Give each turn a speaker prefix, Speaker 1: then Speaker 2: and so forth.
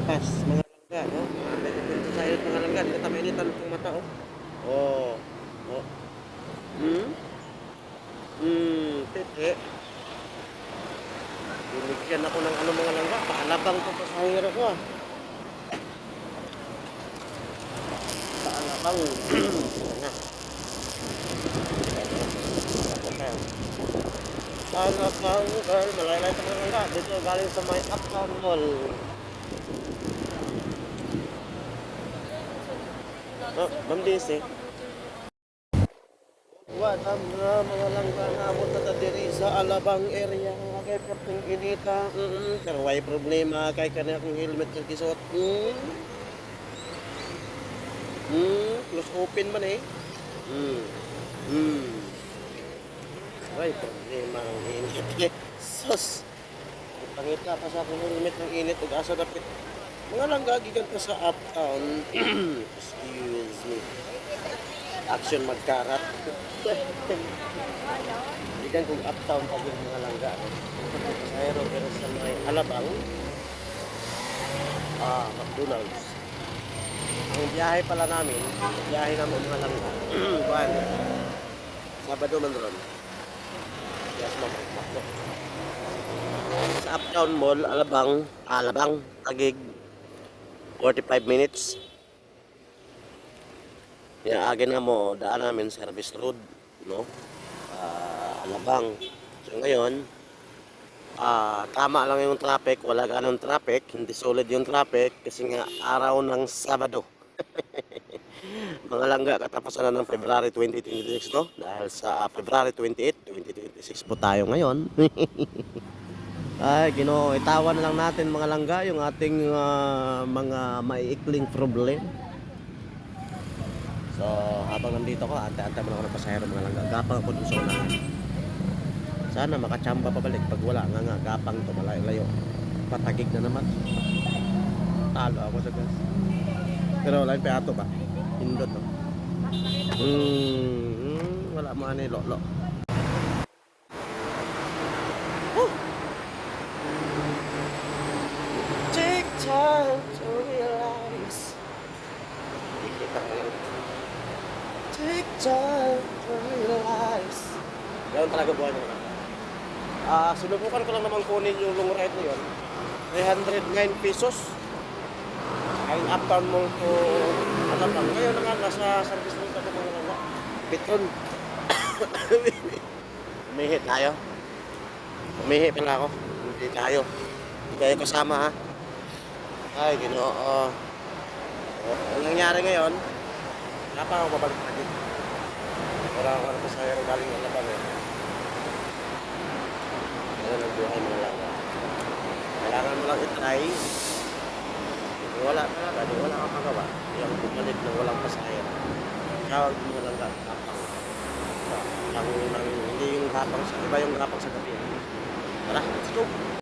Speaker 1: lapas, mga langga, no? Dito sa iyo mga langga, kita mainitan itong mata, oh. Oh, oh. Hmm? Tete. Binigyan ako ng ano mga langga, paalabang ko pa sa hirap ko, ah. Paalabang. Na. Paalabang, girl, malaylay sa mga langga. Dito galing sa may Uptown Mall. Oh, Ma'am Daisy. Wadam nga mga langga namon na diri sa Alabang area nga kay perting inita. Pero way problema kay kana akong helmet nga gisuot. Close open man eh. Mm. Mm. Way problema ang init. Sus. Pangita pa sa akong helmet ng init ug asa dapit. Mga langga gikan pa sa Uptown. Excuse me. Action magkarat. Ikan kung Uptown pag yung mga langga. Mayroon pero sa may Alabang, McDonald's. Ang biyahe pala namin, biyahe namin mga langga. Buwan, Sabado man ron. Yes, Makdo. Sa Uptown Mall, Alabang, Tagig, 45 minutes. Agin nga mo, daan namin service road, no? Alabang. So ngayon, tama lang yung traffic, wala ganong traffic, hindi solid yung traffic kasi nga araw ng Sabado. Mga langga, katapusan na ng February 2026 to, dahil sa February 28, 2026 po tayo ngayon. Ay, Ginoo, itawan na lang natin mga langga yung ating mga maiikling problem. So, habang nandito ko, ante-ante mo na ako ng pasahero mga langga. Gapang ako dun sa unahan. Sana makachamba pabalik. Pag wala nga, gapang to, malayo-layo. Patagig na naman. Talo ako sa gas. Pero wala yung peato ba? Hindot to. Wala mo ano yung lolo. Take time to realize. Ikita ko yun. Take time to realize. Ganun talaga buhay mo. Sinubukan ko lang naman kunin yung long ride na yun. 309 pesos. Ang Uptown Mall to Alabang. Ngayon na nga, nasa service road ako mga lang. Bitron. Umihi tayo. Umihi pala ako. Hindi tayo. Hindi tayo kasama ha. Ay, Ginoo. Ang nangyari ngayon, wala pa ako babalik na dito. Wala ako na pasahero galing Alabang eh. Ayan ang buhay mga lang. Kailangan mo lang itry. Wala talaga, wala kang magawa. Yung bumalik na walang pasahero. Tawag mo lang gapang. Hindi yung gapang sa iba yung gapang sa gabi. Tara, let's go.